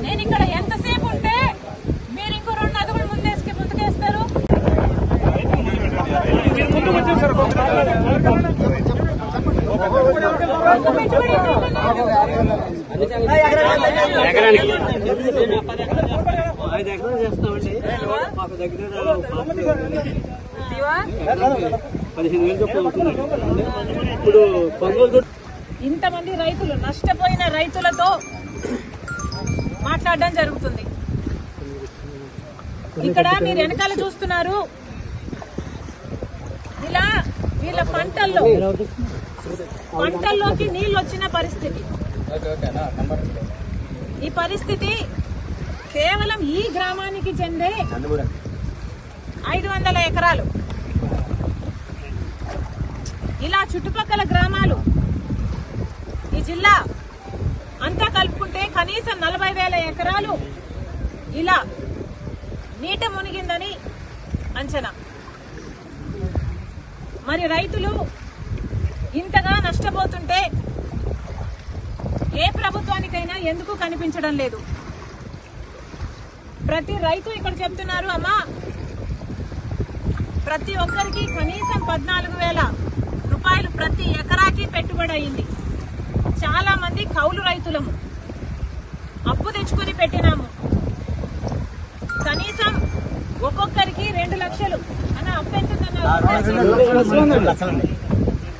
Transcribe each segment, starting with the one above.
నేను ఇక్కడ ఎంతసేపు ఉంటే మీరు ఇంకో 2 అడుగులు ముందుకేస్తారు. ఇంతమంది రైతులు నష్టపోయిన రైతులతో మాట్లాడడం జరుగుతుంది. ఇక్కడ మీరు వెనకాల చూస్తున్నారు, ఇలా వీళ్ళ పంటల్లోకి నీళ్లు వచ్చిన పరిస్థితి. ఈ పరిస్థితి కేవలం ఈ గ్రామానికి చెందే 500 ఎకరాలు. ఇలా చుట్టుపక్కల గ్రామాలు ఈ జిల్లా అంతా కలుపుకుంటే కనీసం 40,000 ఎకరాలు ఇలా నీట మునిగిందని అంచనా. మరి రైతులు ఇంతగా నష్టపోతుంటే ఏ ప్రభుత్వానికైనా ఎందుకు కనిపించడం లేదు? ప్రతి రైతు ఇక్కడ చెప్తున్నారు, అమ్మా ప్రతి ఒక్కరికి కనీసం 14,000 రూపాయలు ప్రతి ఎకరాకి పెట్టుబడి అయింది. చాలా మంది కౌలు రైతులము, అప్పు తెచ్చుకుని పెట్టినాము. కనీసం ఒక్కొక్కరికి 2 లక్షలు అన్న అప్పు ఎంత?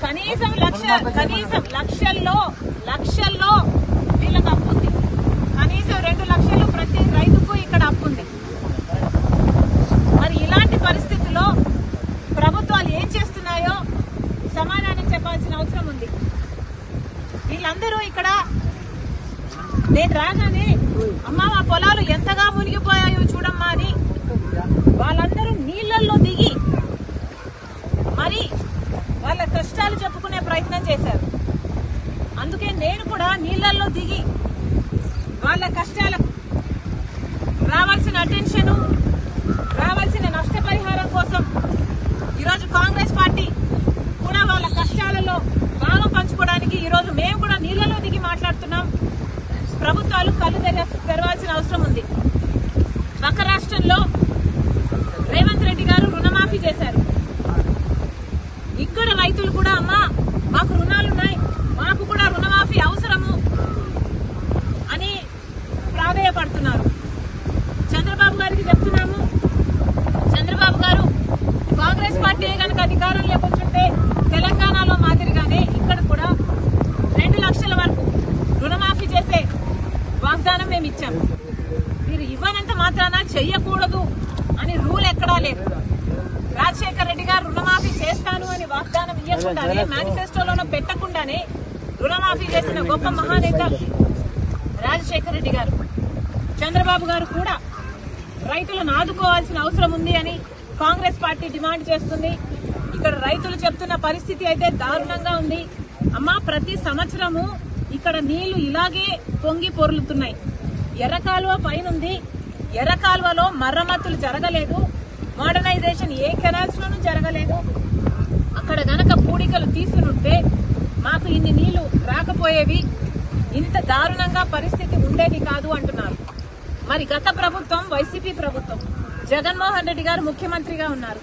కనీసం లక్షల్లో వీళ్ళకి అప్పు ఉంది. కనీసం 2 లక్షలు ప్రతి రైతుకు ఇక్కడ అప్పు ఉంది. మరి ఇలాంటి పరిస్థితుల్లో ప్రభుత్వాలు ఏం చేస్తున్నాయో సమాధానం చెప్పాల్సిన అవసరం ఉంది. వీళ్ళందరూ ఇక్కడ నేను రాగానే అమ్మా మా పొలాలు ఎంతగా మునిగిపోయాయో చూడమ్మా అని వాళ్ళందరూ నీళ్లలో దిగి మరి వాళ్ళ కష్టాలు చెప్పుకునే ప్రయత్నం చేశారు. అందుకే నేను కూడా నీళ్లలో దిగి వాళ్ళ కష్టాలకు రావాల్సిన అటెన్షన్, రావాల్సిన నష్టపరిహారం కోసం ఈరోజు కాంగ్రెస్ పార్టీ కూడా వాళ్ళ కష్టాలలో భాగం పంచుకోవడానికి ఈరోజు మేము కూడా నీళ్లలో దిగి మాట్లాడుతున్నాం. ప్రభుత్వాలు కళ్ళు తెరవాల్సిన అవసరం ఉంది. పక్క రాష్ట్రంలో రేవంత్ రెడ్డి గారు రుణమాఫీ చేశారు. ఇక్కడ రైతులు కూడా అమ్మా మాకు రుణాలున్నాయి, మాకు కూడా రుణమాఫీ అవసరము అని ప్రాధేయపడుతున్నారు. చంద్రబాబు గారికి చెప్తున్నాము, చంద్రబాబు గారు కాంగ్రెస్ పార్టీ కనుక అధికారంలోకి వచ్చుంటే తెలంగాణలో మాదిరిగానే ఇక్కడ కూడా 2 లక్షల వరకు రుణమాఫీ చేసే వాగ్దానం మేము ఇచ్చాము. మీరు ఇవ్వనంత మాత్రాన చెయ్యకూడదు అని రూల్ ఎక్కడా లేదు. రాజశేఖర రెడ్డి గారు రుణమాఫీ చేస్తాను అని వాగ్దానం ఇవ్వకుండానే, మేనిఫెస్టోలోనూ పెట్టకుండానే రుణమాఫీ చేసిన గొప్ప మహానేత రాజశేఖర రెడ్డి గారు. చంద్రబాబు గారు కూడా రైతులను ఆదుకోవాల్సిన అవసరం ఉంది అని కాంగ్రెస్ పార్టీ డిమాండ్ చేస్తుంది. ఇక్కడ రైతులు చెప్తున్న పరిస్థితి అయితే దారుణంగా ఉంది. అమ్మా ప్రతి సంవత్సరము ఇక్కడ నీళ్లు ఇలాగే పొంగి పొర్లుతున్నాయి. ఎర్రకాలువ పైనుంది, ఎర్రకాలువలో మరమ్మతులు జరగలేదు, మోడర్నైజేషన్ ఏ కెనాల్స్ లోనూ జరగలేదు. అక్కడ గనక పూడికలు తీసుకుంటే మాకు ఇన్ని నీళ్లు రాకపోయేవి, ఇంత దారుణంగా పరిస్థితి ఉండేది కాదు అంటున్నారు. మరి గత ప్రభుత్వం వైసీపీ ప్రభుత్వం, జగన్మోహన్ రెడ్డి గారు ముఖ్యమంత్రిగా ఉన్నారు.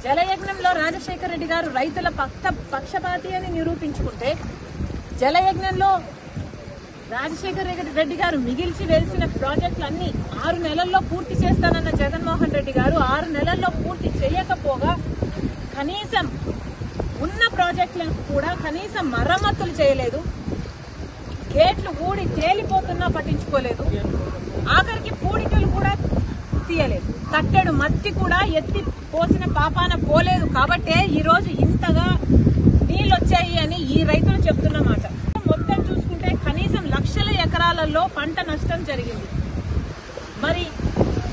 జలయజ్ఞంలో రాజశేఖర రెడ్డి గారు రైతుల పక్షపాతి అని నిరూపించుకుంటే, జలయజ్ఞంలో రాజశేఖర రెడ్డి గారు మిగిల్చి వేసిన ప్రాజెక్టులన్నీ 6 నెలల్లో పూర్తి చేస్తానన్న జగన్మోహన్ రెడ్డి గారు 6 నెలల్లో పూర్తి చేయకపోగా కనీసం ఉన్న ప్రాజెక్టులను కూడా కనీసం మరమ్మతులు చేయలేదు. గేట్లు ఊడి తేలిపోతున్నా పట్టించుకోలేదు. ఆఖరికి పూడికలు కూడా తీయలేదు. కట్టెడు మట్టి కూడా ఎత్తి పోసిన పాపాన పోలేదు. కాబట్టే ఈ రోజు ఇంతగా నీళ్ళు వచ్చాయి అని ఈ రైతులు చెప్తున్నమాట. మొత్తం చూసుకుంటే కనీసం లక్షల ఎకరాలలో పంట నష్టం జరిగింది. మరి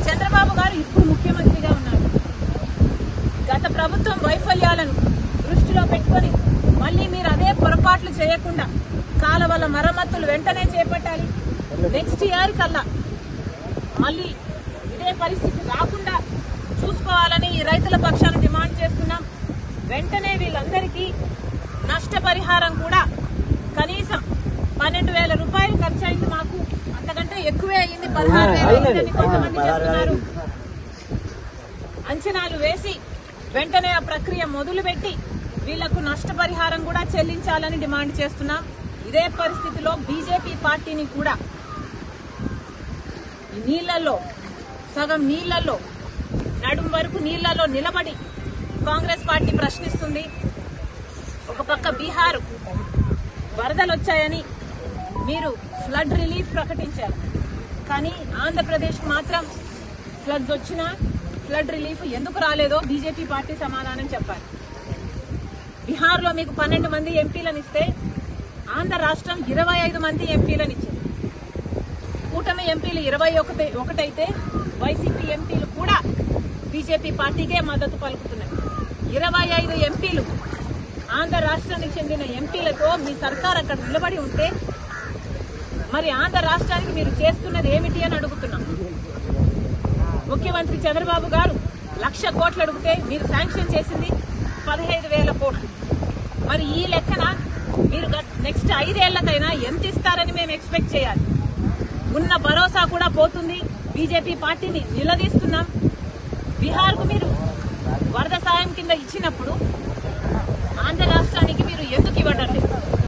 చంద్రబాబు గారు ఇప్పుడు ముఖ్యమంత్రిగా ఉన్నారు. గత ప్రభుత్వం వైఫల్యాలను దృష్టిలో పెట్టుకొని మళ్ళీ మీరు అదే పొరపాట్లు చేయకుండా కాలువల మరమ్మతులు వెంటనే చేపట్టాలి. నెక్స్ట్ ఇయర్ కల్లా మళ్ళీ ఇదే పరిస్థితి రాకుండా చూసుకోవాలని ఈ రైతుల పక్షాన డిమాండ్ చేస్తున్నాం. వెంటనే వీళ్ళందరికీ నష్టపరిహారం కూడా కనీసం 12,000 రూపాయలు ఖర్చు అయింది. మాకు అంతకంటే ఎక్కువే అయింది, 16,000 అయిందని కొంతమంది చెప్తున్నారు. అంచనాలు వేసి వెంటనే ఆ ప్రక్రియ మొదలుపెట్టి వీళ్లకు నష్టపరిహారం కూడా చెల్లించాలని డిమాండ్ చేస్తున్నాం. ఇదే పరిస్థితిలో బీజేపీ పార్టీని కూడా నీళ్లలో సగం నీళ్లలో నడుం వరకు నీళ్లలో నిలబడి కాంగ్రెస్ పార్టీ ప్రశ్నిస్తుంది. ఒక పక్క బీహార్ వరదలు వచ్చాయని మీరు ఫ్లడ్ రిలీఫ్ ప్రకటించారు, కానీ ఆంధ్రప్రదేశ్ మాత్రం ఫ్లడ్స్ వచ్చినా ఫ్లడ్ రిలీఫ్ ఎందుకు రాలేదో బీజేపీ పార్టీ సమాధానం చెప్పాలి. బీహార్ లో మీకు 12 మంది ఎంపీలను ఇస్తే ఆంధ్ర రాష్ట్రం 25 మంది ఎంపీలను ఇచ్చింది. కూటమి ఎంపీలు 21 అయితే వైసీపీ ఎంపీలు కూడా బీజేపీ పార్టీకే మద్దతు పలుకుతున్నారు. 25 ఎంపీలు ఆంధ్ర రాష్ట్రానికి చెందిన ఎంపీలతో మీ సర్కార్ అక్కడ నిలబడి ఉంటే మరి ఆంధ్ర రాష్ట్రానికి మీరు చేస్తున్నది ఏమిటి అని అడుగుతున్నాం. ముఖ్యమంత్రి చంద్రబాబు గారు 1,00,000 కోట్లు అడిగితే మీరు శాంక్షన్ చేసింది 15,000 కోట్లు. మరి ఈ లెక్కన మీరు నెక్స్ట్ 5 ఏళ్లకైనా ఎంత ఇస్తారని మేము ఎక్స్పెక్ట్ చేయాలి. ఉన్న భరోసా కూడా పోతుంది. బీజేపీ పార్టీని నిలదీస్తున్నాం. బీహార్ కు మీరు వరద సాయం కింద ఇచ్చినప్పుడు ఆంధ్ర రాష్ట్రానికి మీరు ఎందుకు ఇవ్వడం లేదు?